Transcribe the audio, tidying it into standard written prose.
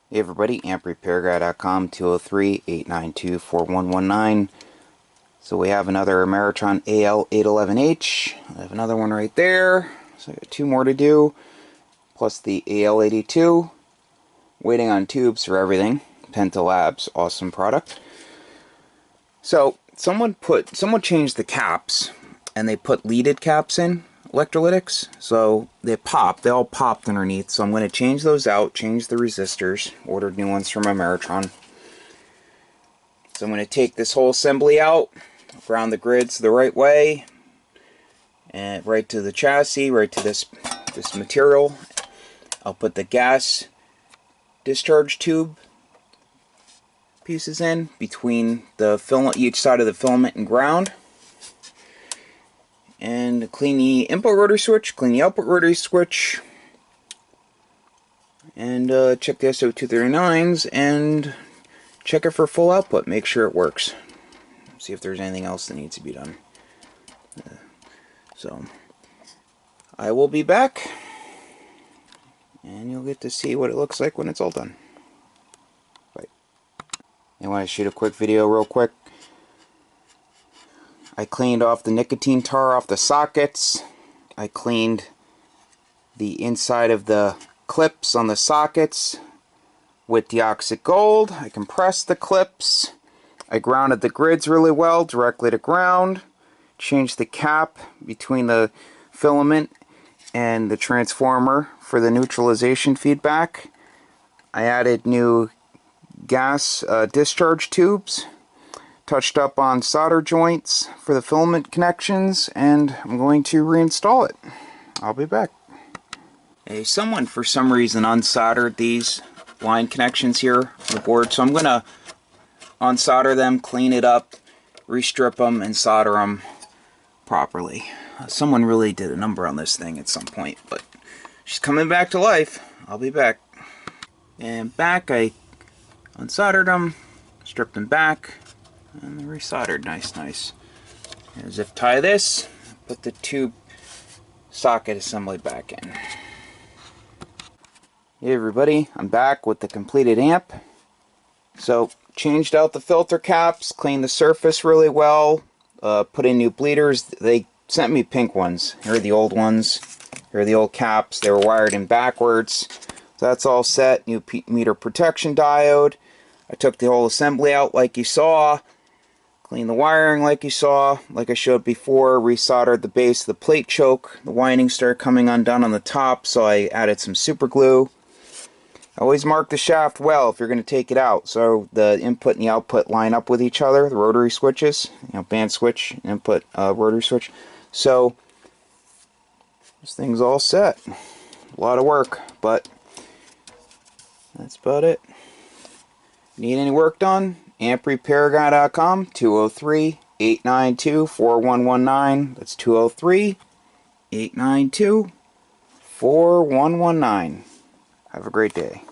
Hey everybody, AmpRepairGuy.com, 203-892-4119. So we have another Ameritron Al811h. I have another one right there. So I got two more to do, plus the Al82. Waiting on tubes for everything. Penta Labs, awesome product. So someone changed the caps, and they put leaded caps in, electrolytics, so they all popped underneath, so I'm going to change those out, change the resistors, ordered new ones from Ameritron. So I'm going to take this whole assembly out, ground the grids the right way, and right to the chassis, right to this material. I'll put the gas discharge tube pieces in between the filament, each side of the filament and ground. And clean the input rotary switch, clean the output rotary switch, and check the SO239s and check it for full output. Make sure it works. See if there's anything else that needs to be done. So I will be back, and you'll get to see what it looks like when it's all done. Bye. I want to shoot a quick video real quick. I cleaned off the nicotine tar off the sockets. I cleaned the inside of the clips on the sockets with deoxit gold. I compressed the clips. I grounded the grids really well, directly to ground. Changed the cap between the filament and the transformer for the neutralization feedback. I added new gas discharge tubes. Touched up on solder joints for the filament connections, and I'm going to reinstall it. I'll be back. Hey, someone for some reason unsoldered these line connections here on the board, so I'm going to unsolder them, clean it up, restrip them, and solder them properly. Someone really did a number on this thing at some point, but she's coming back to life. I'll be back. And back, I unsoldered them, stripped them back, and resoldered. Nice. And zip tie this, put the tube socket assembly back in. Hey everybody, I'm back with the completed amp. So changed out the filter caps, cleaned the surface really well, put in new bleeders. They sent me pink ones. Here are the old ones. Here are the old caps. They were wired in backwards. So that's all set. New meter protection diode. I took the whole assembly out like you saw. Clean the wiring like you saw, like I showed before, resoldered the base of the plate choke. The windings started coming undone on the top, so I added some super glue. Always mark the shaft well if you're going to take it out, so the input and the output line up with each other, the rotary switches, band switch, input, rotary switch. So this thing's all set. A lot of work, but that's about it. Need any work done? AmpRepairGuy.com, 203-892-4119. That's 203-892-4119. Have a great day.